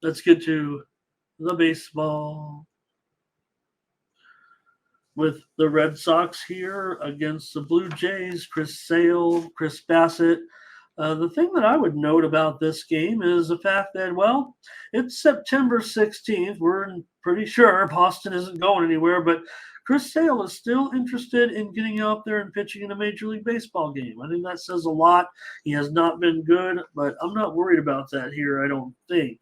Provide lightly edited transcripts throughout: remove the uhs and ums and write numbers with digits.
let's get to the baseball with the Red Sox here against the Blue Jays. Chris Sale, Chris Bassett. The thing that I would note about this game is the fact that, well, it's September 16th. We're pretty sure Boston isn't going anywhere, but Chris Sale is still interested in getting out there and pitching in a Major League Baseball game. I think that says a lot. He has not been good, but I'm not worried about that here, I don't think.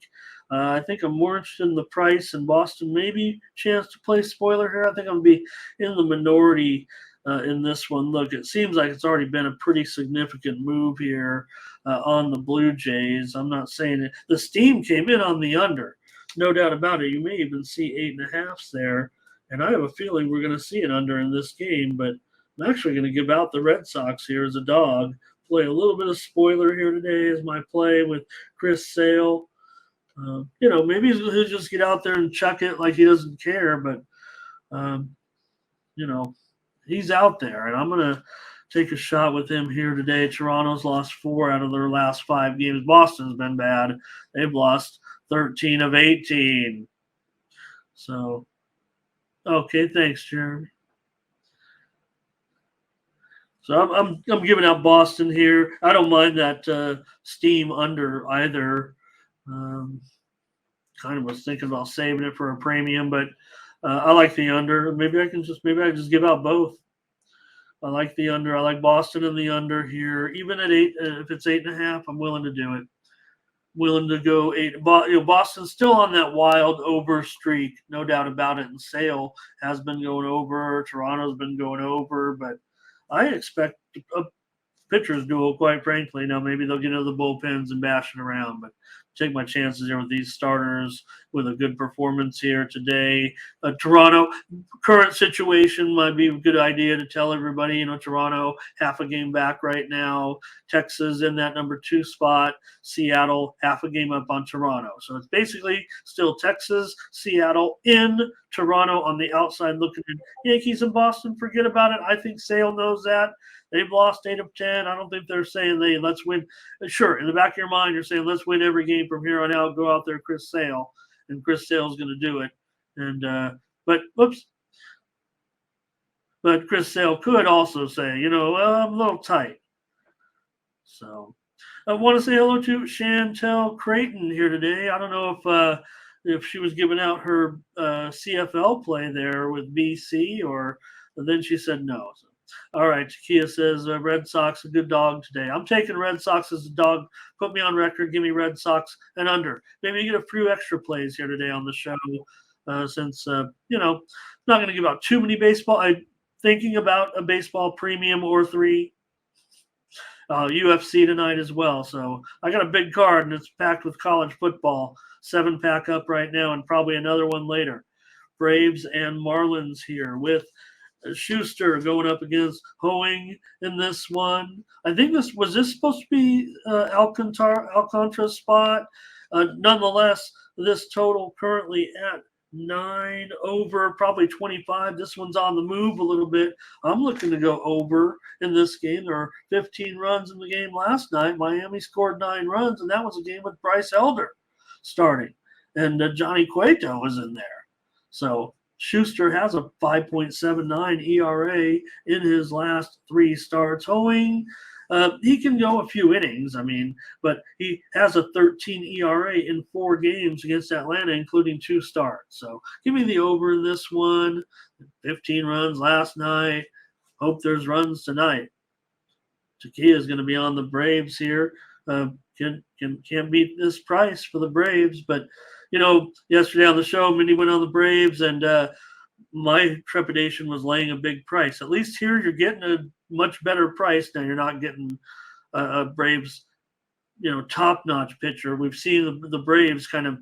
I think I'm more interested in the price and Boston maybe chance to play spoiler here. I think I'm going to be in the minority in this one. Look, it seems like it's already been a pretty significant move here on the Blue Jays. I'm not saying it. The steam came in on the under, no doubt about it. You may even see 8.5s there, and I have a feeling we're going to see an under in this game, but I'm actually going to give out the Red Sox here as a dog. Play a little bit of spoiler here today as my play with Chris Sale. Maybe he'll just get out there and chuck it like he doesn't care, but, he's out there, and I'm going to take a shot with him here today. Toronto's lost 4 out of their last 5 games. Boston's been bad. They've lost 13 of 18. So, okay, thanks, Jeremy. So I'm giving out Boston here. I don't mind that steam under either. Kind of was thinking about saving it for a premium, but I like the under. Maybe I just give out both. I like the under. I like Boston and the under here. Even at 8, if it's 8.5, I'm willing to do it. Willing to go 8. Boston's still on that wild over streak, no doubt about it. And Sale has been going over. Toronto's been going over, but I expect a pitcher's duel, quite frankly. Now, maybe they'll get into the bullpens and bash it around, but take my chances here with these starters with a good performance here today. Toronto, current situation might be a good idea to tell everybody, Toronto half a game back right now. Texas in that number 2 spot. Seattle half a game up on Toronto. So it's basically still Texas, Seattle in Toronto on the outside looking in. Yankees and Boston, forget about it. I think Sale knows that. They've lost 8 of 10. I don't think they're saying let's win. Sure, in the back of your mind, you're saying let's win every game from here on out. Go out there, Chris Sale, and Chris Sale's going to do it. And but Chris Sale could also say, I'm a little tight. So I want to say hello to Chantel Creighton here today. I don't know if she was giving out her CFL play there with BC, or then she said no. So. All right, Takia says Red Sox, a good dog today. I'm taking Red Sox as a dog. Put me on record. Give me Red Sox and under. Maybe get a few extra plays here today on the show since, not going to give out too many baseball. I'm thinking about a baseball premium or 3. UFC tonight as well. So I got a big card, and it's packed with college football. 7-pack up right now and probably another one later. Braves and Marlins here with Schuster going up against Hoeing in this one. I think this supposed to be Alcantara's spot. Nonetheless, this total currently at 9 over, probably 25. This one's on the move a little bit. I'm looking to go over in this game. There are 15 runs in the game last night. Miami scored 9 runs, and that was a game with Bryce Elder starting. And Johnny Cueto was in there. So Schuster has a 5.79 ERA in his last 3 starts. Hoeing, he can go a few innings, but he has a 13 ERA in 4 games against Atlanta, including 2 starts. So give me the over in this one. 15 runs last night. Hope there's runs tonight. Takia is going to be on the Braves here. Can't beat this price for the Braves, but yesterday on the show, Mindy went on the Braves, and my trepidation was laying a big price. At least here you're getting a much better price. Now you're not getting a Braves, top-notch pitcher. We've seen the Braves kind of,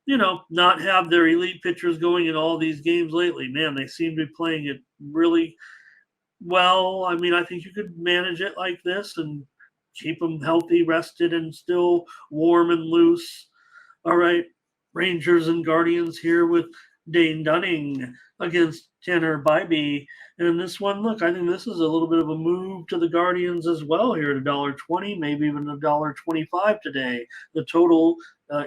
not have their elite pitchers going in all these games lately. Man, they seem to be playing it really well. I think you could manage it like this and keep them healthy, rested, and still warm and loose. All right. Rangers and Guardians here with Dane Dunning. against Tanner Bybee. And in this one, look, I think this is a little bit of a move to the Guardians as well here at $1.20, maybe even $1.25 today. The total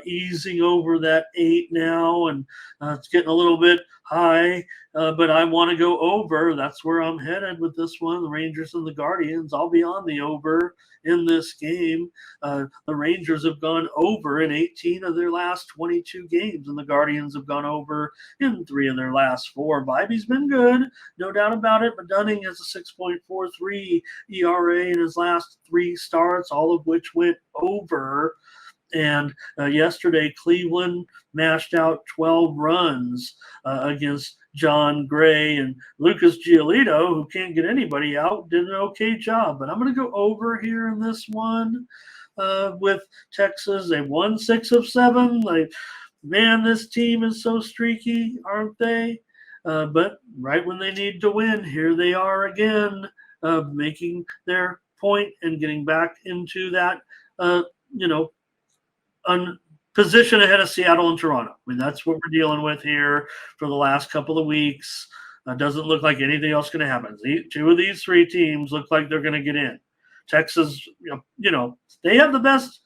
easing over that 8 now, and it's getting a little bit high, but I want to go over. That's where I'm headed with this one. The Rangers and the Guardians. I'll be on the over in this game. The Rangers have gone over in 18 of their last 22 games, and the Guardians have gone over in 3 of their last 4. Bybee's been good, no doubt about it, but Dunning has a 6.43 ERA in his last 3 starts, all of which went over. And yesterday, Cleveland mashed out 12 runs against John Gray, and Lucas Giolito, who can't get anybody out, did an okay job. But I'm going to go over here in this one with Texas. They won 6 of 7. Like, man, this team is so streaky, aren't they? But right when they need to win, here they are again, making their point and getting back into that, position ahead of Seattle and Toronto. I mean, that's what we're dealing with here for the last couple of weeks. Doesn't look like anything else going to happen. 2 of these 3 teams look like they're going to get in. Texas, they have the best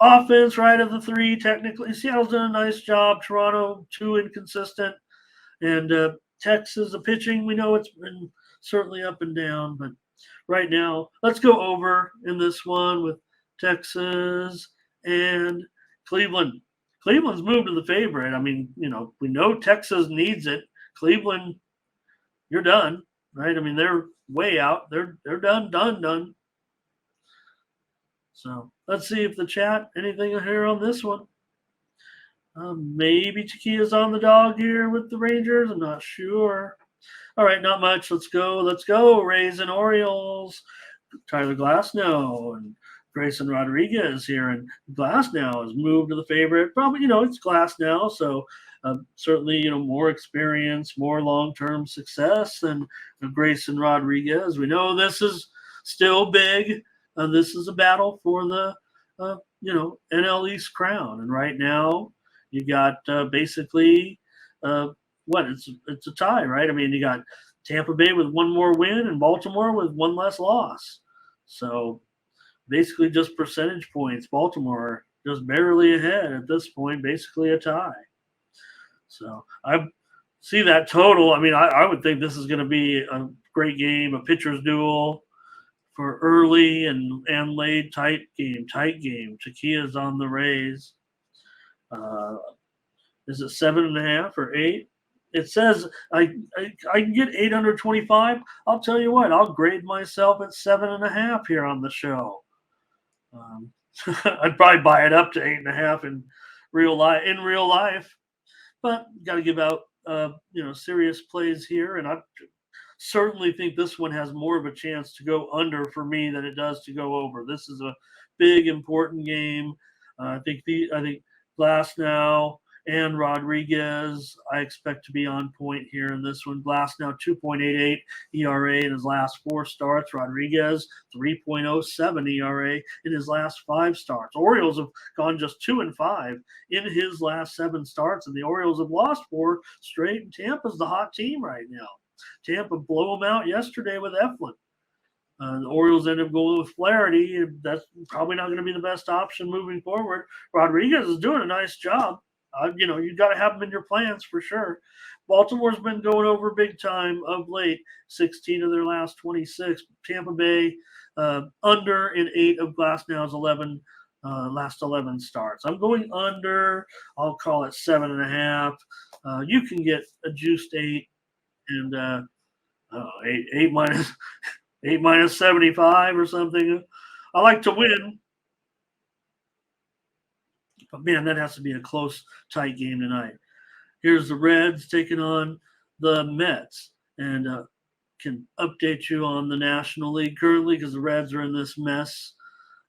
offense, right, of the 3, technically. Seattle's done a nice job. Toronto, too inconsistent. And Texas, the pitching, we know it's been certainly up and down. But right now, let's go over in this one with Texas and Cleveland. Cleveland's moved to the favorite. I mean, we know Texas needs it. Cleveland, you're done, right? I mean, they're way out. They're done. So let's see if the chat, anything here on this one. Maybe Takia's on the dog here with the Rangers. I'm not sure. All right, not much. Let's go. Rays and Orioles. Tyler Glasnow and Grayson Rodriguez here, and Glasnow has moved to the favorite. Probably, it's Glasnow, so certainly, more experience, more long-term success than Grayson Rodriguez. We know this is still big. This is a battle for the, NL East crown, and right now you got basically it's a tie, right? I mean, you got Tampa Bay with 1 more win and Baltimore with 1 less loss. So basically just percentage points. Baltimore just barely ahead at this point, basically a tie. So I see that total. I mean, I would think this is going to be a great game, a pitcher's duel for early and late, tight game. Takia's on the Rays. Is it 7.5 or 8? It says I can get 825. I'll tell you what, I'll grade myself at 7.5 here on the show. I'd probably buy it up to 8.5 in real life, but got to give out serious plays here, and I certainly think this one has more of a chance to go under for me than it does to go over. This is a big important game. I think Glasnow and Rodriguez, I expect to be on point here in this one. Glasnow 2.88 ERA in his last 4 starts. Rodriguez 3.07 ERA in his last 5 starts. Orioles have gone just 2-5 in his last 7 starts, and the Orioles have lost 4 straight. And Tampa's the hot team right now. Tampa blew them out yesterday with Eflin. The Orioles end up going with Flaherty. That's probably not going to be the best option moving forward. Rodriguez is doing a nice job. You got to have them in your plans for sure. Baltimore's been going over big time of late. 16 of their last 26. Tampa Bay under in 8 of Glasnow's last 11 starts. I'm going under. I'll call it 7.5. You can get a juiced 8 and 8 minus 75 or something. I like to win. But, man, that has to be a close, tight game tonight. Here's the Reds taking on the Mets. And can update you on the National League currently because the Reds are in this mess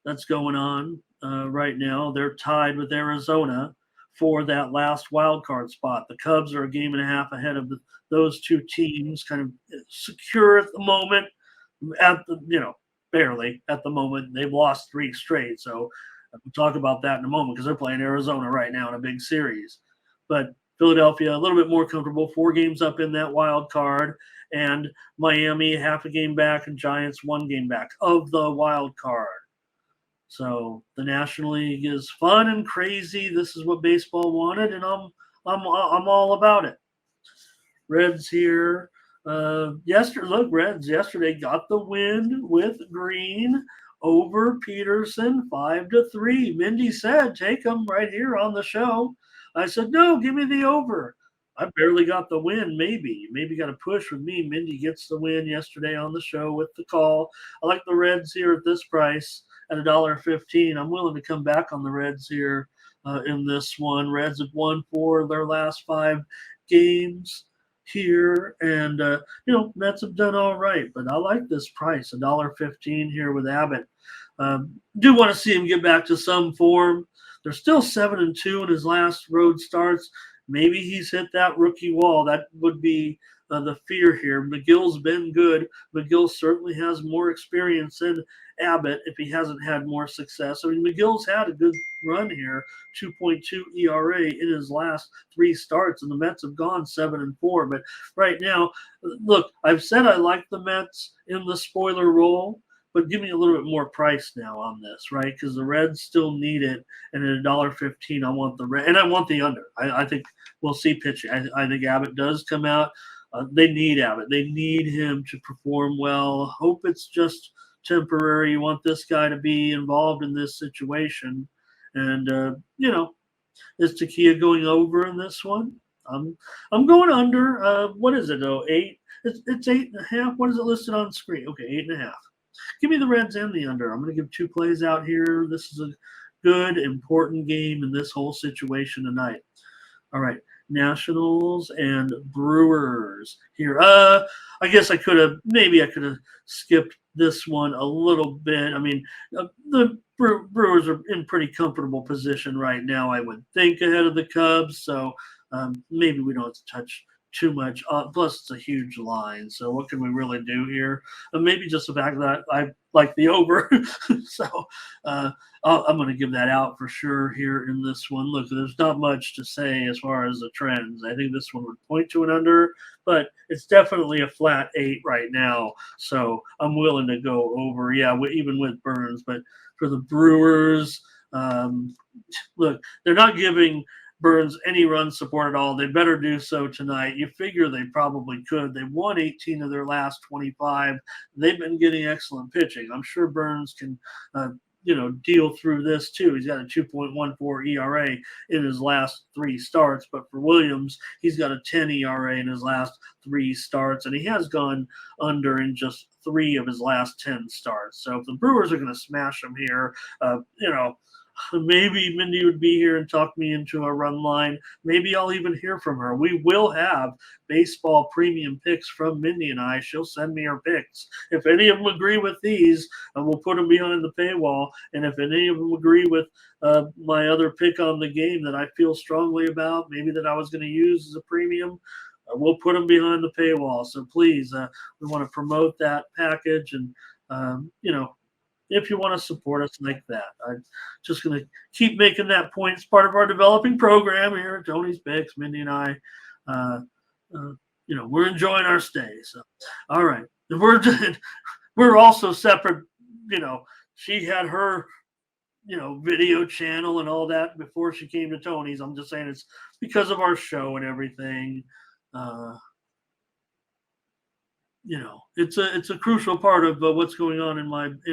that's going on right now. They're tied with Arizona for that last wild card spot. The Cubs are a game and a half ahead of those 2 teams, kind of secure at the moment. Barely at the moment. They've lost 3 straight, so we'll talk about that in a moment because they're playing Arizona right now in a big series. But Philadelphia, a little bit more comfortable, 4 games up in that wild card, and Miami half a game back, and Giants 1 game back of the wild card. So the National League is fun and crazy. This is what baseball wanted, and I'm all about it. Reds here. Reds yesterday got the win with Green over Peterson 5-3. Mindy said, "Take them right here on the show." I said, "No, give me the over." I barely got the win. Maybe got a push with me. Mindy gets the win yesterday on the show with the call. I like the Reds here at this price at $1.15. I'm willing to come back on the Reds here in this one. Reds have won 4 of their last 5 games here, and Mets have done all right, but I like this price, $1.15 here with Abbott. Do want to see him get back to some form. They're still 7-2 in his last road starts. Maybe he's hit that rookie wall. That would be the fear here. McGill's been good. McGill certainly has more experience than Abbott if he hasn't had more success. I mean, McGill's had a good run here, 2.2 ERA in his last 3 starts, and the Mets have gone 7-4. But right now, look, I've said I like the Mets in the spoiler role, but give me a little bit more price now on this, right? Because the Reds still need it, and at $1.15, I want the Red, and I want the under. I think we'll see pitching. I think Abbott does come out. They need Abbott. They need him to perform well. Hope it's just temporary. You want this guy to be involved in this situation, and is Takia going over in this one? I'm going under. What is it though? 8. It's 8.5. What is it listed on screen? Okay, 8.5. Give me the Reds and the under. I'm going to give 2 plays out here. This is a good, important game in this whole situation tonight. All right, Nationals and Brewers here. I guess I could have skipped this one a little bit. I mean, the Brewers are in pretty comfortable position right now, I would think, ahead of the Cubs. So maybe we don't have to touch too much. Plus, it's a huge line. So what can we really do here? Maybe just the fact that I like the over. So I'm going to give that out for sure here in this one. Look, there's not much to say as far as the trends. I think this one would point to an under, but it's definitely a flat 8 right now. So I'm willing to go over. Yeah, even with Burns. But for the Brewers, look, they're not giving Burns any run support at all. They better do so tonight. You figure they probably could. They won 18 of their last 25. They've been getting excellent pitching. I'm sure Burns can, deal through this too. He's got a 2.14 ERA in his last 3 starts, but for Williams, he's got a 10 ERA in his last 3 starts, and he has gone under in just 3 of his last 10 starts. So if the Brewers are going to smash them here, maybe Mindy would be here and talk me into a run line. Maybe I'll even hear from her. We will have baseball premium picks from Mindy and I. She'll send me her picks. If any of them agree with these, we'll put them behind the paywall. And if any of them agree with my other pick on the game that I feel strongly about, maybe that I was going to use as a premium, we'll put them behind the paywall. So please, we want to promote that package and, if you want to support us like that. I'm just going to keep making that point. It's part of our developing program here at Tony's Picks. Mindy and I, we're enjoying our stay. So, all right. We're also separate. She had her, video channel and all that before she came to Tony's. I'm just saying it's because of our show and everything. It's a crucial part of what's going on in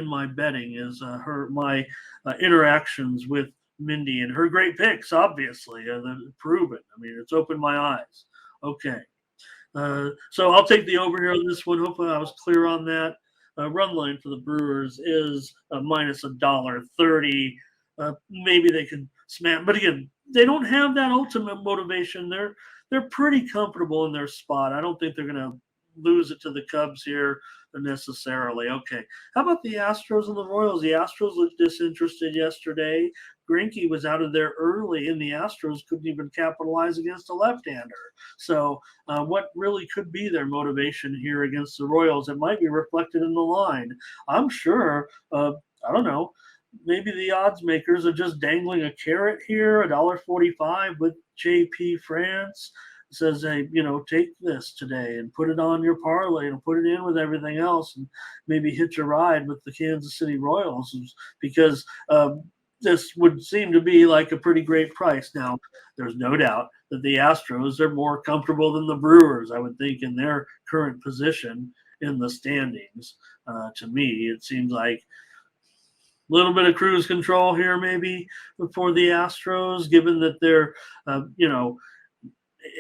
my betting is my interactions with Mindy and her great picks. Obviously, proven. I mean, it's opened my eyes. Okay, so I'll take the over here on this one. Hopefully, I was clear on that. Run line for the Brewers is minus $1.30. Maybe they can smash, but again, they don't have that ultimate motivation. They're pretty comfortable in their spot. I don't think they're going to lose it to the Cubs here necessarily. Okay. How about the Astros and the Royals? The Astros looked disinterested yesterday. Greinke was out of there early, and the Astros couldn't even capitalize against a left-hander. So what really could be their motivation here against the Royals? It might be reflected in the line. I'm sure, I don't know, maybe the odds makers are just dangling a carrot here, $1.45 with JP France. It says, hey, take this today and put it on your parlay and put it in with everything else and maybe hitch a ride with the Kansas City Royals because this would seem to be like a pretty great price. Now, there's no doubt that the Astros are more comfortable than the Brewers, I would think, in their current position in the standings. To me, it seems like little bit of cruise control here maybe for the Astros, given that they're,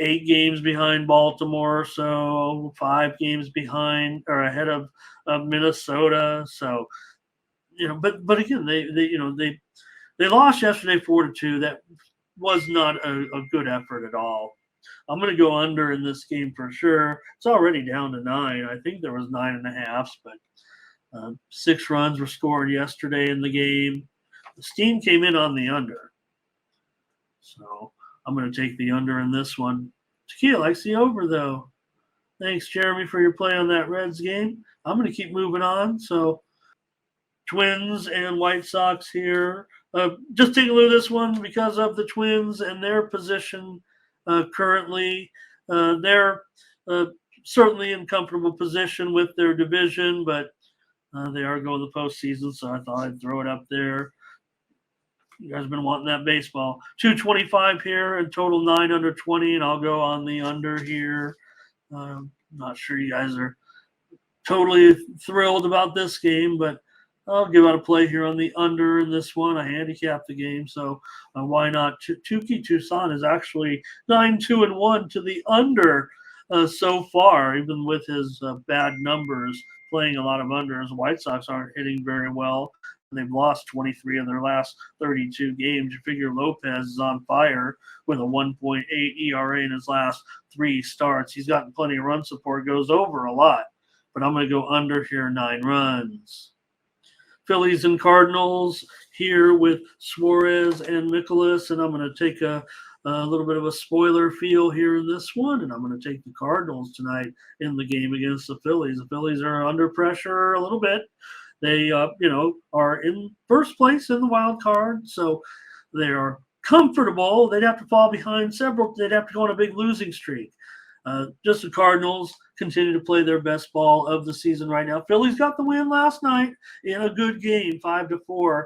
8 games behind Baltimore, so 5 games behind or ahead of Minnesota. So, but again, they lost yesterday 4-2. That was not a good effort at all. I'm going to go under in this game for sure. It's already down to 9. I think there was 9.5, but 6 runs were scored yesterday in the game. The steam came in on the under. So I'm going to take the under in this one. Tequila likes the over, though. Thanks, Jeremy, for your play on that Reds game. I'm going to keep moving on. So Twins and White Sox here. Just take a look at this one because of the Twins and their position currently. They're certainly in comfortable position with their division, but they are going to the postseason, so I thought I'd throw it up there. You guys have been wanting that baseball. 225 here and total 9 under 20, and I'll go on the under here. Not sure you guys are totally thrilled about this game, but I'll give out a play here on the under in this one. I handicapped the game, so why not? Tuki Tucson is actually 9-2-1 to the under so far, even with his bad numbers, playing a lot of unders. White Sox aren't hitting very well, and they've lost 23 of their last 32 games. You figure Lopez is on fire with a 1.8 ERA in his last 3 starts. He's gotten plenty of run support, goes over a lot, but I'm going to go under here, 9 runs. Phillies and Cardinals here with Suarez and Nicholas, and I'm going to take a little bit of a spoiler feel here in this one, and I'm going to take the Cardinals tonight in the game against the Phillies. The Phillies are under pressure a little bit. They, are in first place in the wild card, so they are comfortable. They'd have to fall behind several. They'd have to go on a big losing streak. Just the Cardinals continue to play their best ball of the season right now. Phillies got the win last night in a good game, 5-4.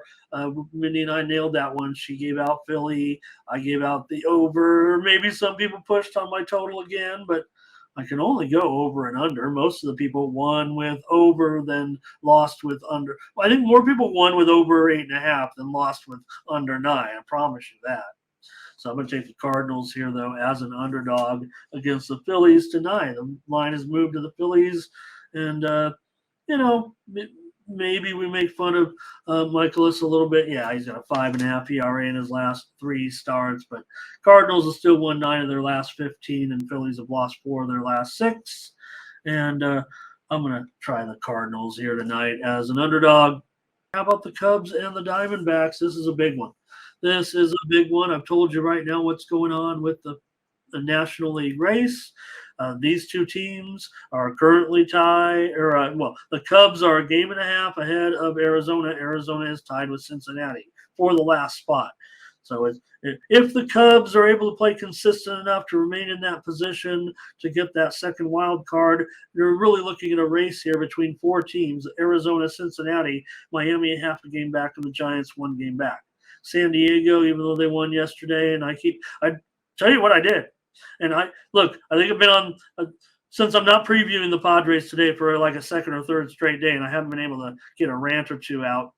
Mindy and I nailed that one. She gave out Philly. I gave out the over. Maybe some people pushed on my total again, but I can only go over and under. Most of the people won with over than lost with under. Well, I think more people won with over 8.5 than lost with under 9. I promise you that. So I'm going to take the Cardinals here, though, as an underdog against the Phillies tonight. The line has moved to the Phillies, and, maybe we make fun of Michaelis a little bit. Yeah, he's got a 5.5 ERA in his last 3 starts, but Cardinals have still won 9 of their last 15, and Phillies have lost 4 of their last 6. And I'm going to try the Cardinals here tonight as an underdog. How about the Cubs and the Diamondbacks? This is a big one. This is a big one. I've told you right now what's going on with the National League race. These 2 teams are currently tied, the Cubs are a game and a half ahead of Arizona. Arizona is tied with Cincinnati for the last spot. So if the Cubs are able to play consistent enough to remain in that position to get that second wild card, you're really looking at a race here between 4 teams: Arizona, Cincinnati, Miami, half a game back, and the Giants 1 game back. San Diego, even though they won yesterday, and I tell you what I did. And I think I've been on since I'm not previewing the Padres today for like a second or third straight day, and I haven't been able to get a rant or 2 out.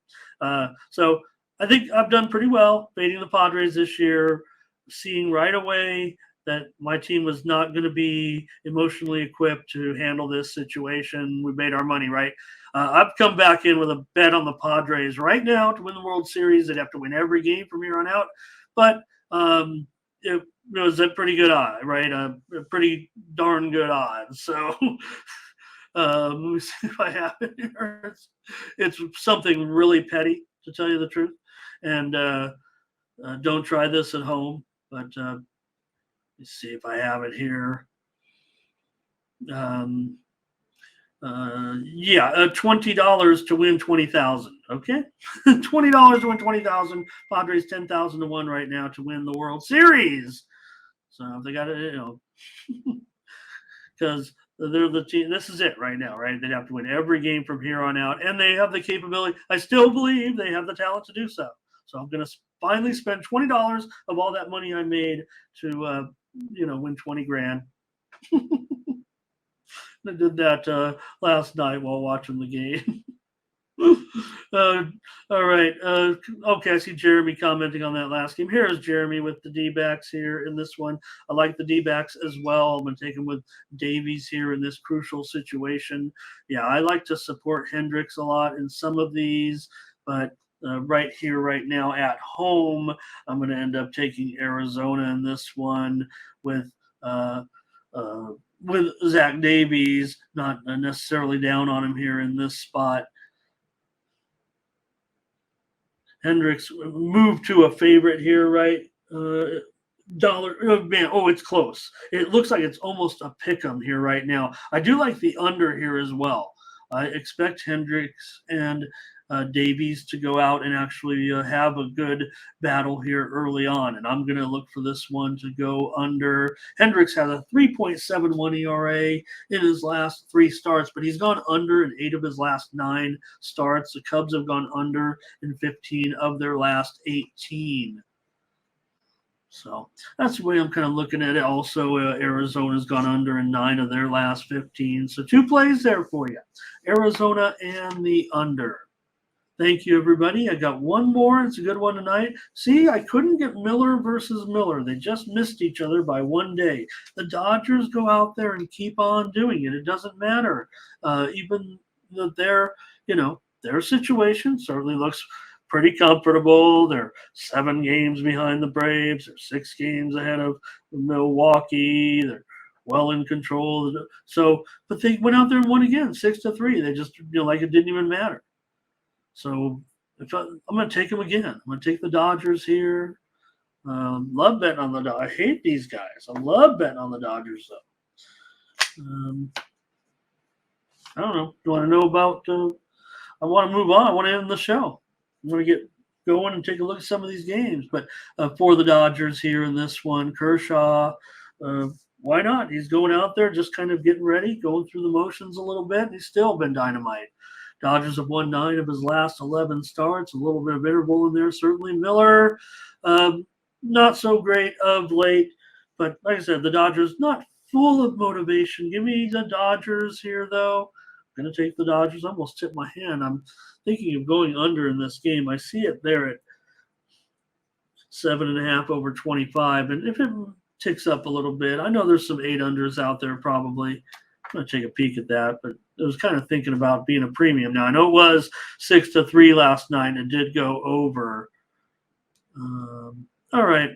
So I think I've done pretty well fading the Padres this year, seeing right away that my team was not going to be emotionally equipped to handle this situation. We made our money, right? I've come back in with a bet on the Padres right now to win the World Series. They'd have to win every game from here on out. But it was a pretty good odd, right? A pretty darn good odd. So let me see if I have it here. It's something really petty, to tell you the truth. And don't try this at home. But let's see if I have it here. $20 to win 20,000. Okay, $20 to win 20,000. Padres 10,000 to 1 right now to win the World Series. So they got it, because they're the team. This is it right now, right? They'd have to win every game from here on out, and they have the capability. I still believe they have the talent to do so. So I'm going to finally spend $20 of all that money I made to, win 20 grand. I did that last night while watching the game. All right. Okay, I see Jeremy commenting on that last game. Here is Jeremy with the D-backs here in this one. I like the D-backs as well. I'm going to take him with Davies here in this crucial situation. Yeah, I like to support Hendricks a lot in some of these, but right here, right now at home, I'm going to end up taking Arizona in this one with Zach Davies, not necessarily down on him here in this spot. Hendricks moved to a favorite here, right? Dollar, man, it's close. It looks like it's almost a pick 'em here right now. I do like the under here as well. I expect Hendricks and Davies to go out and actually have a good battle here early on. And I'm going to look for this one to go under. Hendricks has a 3.71 ERA in his last 3 starts, but he's gone under in 8 of his last 9 starts. The Cubs have gone under in 15 of their last 18. So that's the way I'm kind of looking at it. Also, Arizona's gone under in 9 of their last 15. So 2 plays there for you. Arizona and the under. Thank you, everybody. I got one more. It's a good one tonight. See, I couldn't get Miller versus Miller. They just missed each other by 1 day. The Dodgers go out there and keep on doing it. It doesn't matter. Even that their situation certainly looks pretty comfortable. They're 7 games behind the Braves. They're 6 games ahead of Milwaukee. They're well in control. So, but they went out there and won again, 6-3. They just, like it didn't even matter. So I'm going to take them again. I'm going to take the Dodgers here. Love betting on the Dodgers. I hate these guys. I love betting on the Dodgers, though. I don't know. Do you want to know about I want to move on. I want to end the show. I'm going to get going and take a look at some of these games. But for the Dodgers here in this one, Kershaw, why not? He's going out there just kind of getting ready, going through the motions a little bit. He's still been dynamite. Dodgers have won 9 of his last 11 starts. A little bit of interval in there. Certainly Miller, not so great of late. But like I said, the Dodgers not full of motivation. Give me the Dodgers here, though. I'm going to take the Dodgers. I almost tipped my hand. I'm thinking of going under in this game. I see it there at 7.5 over 25. And if it ticks up a little bit, I know there's some 8 unders out there probably. I'm going to take a peek at that, but I was kind of thinking about being a premium. Now, I know it was 6-3 last night, and it did go over. All right.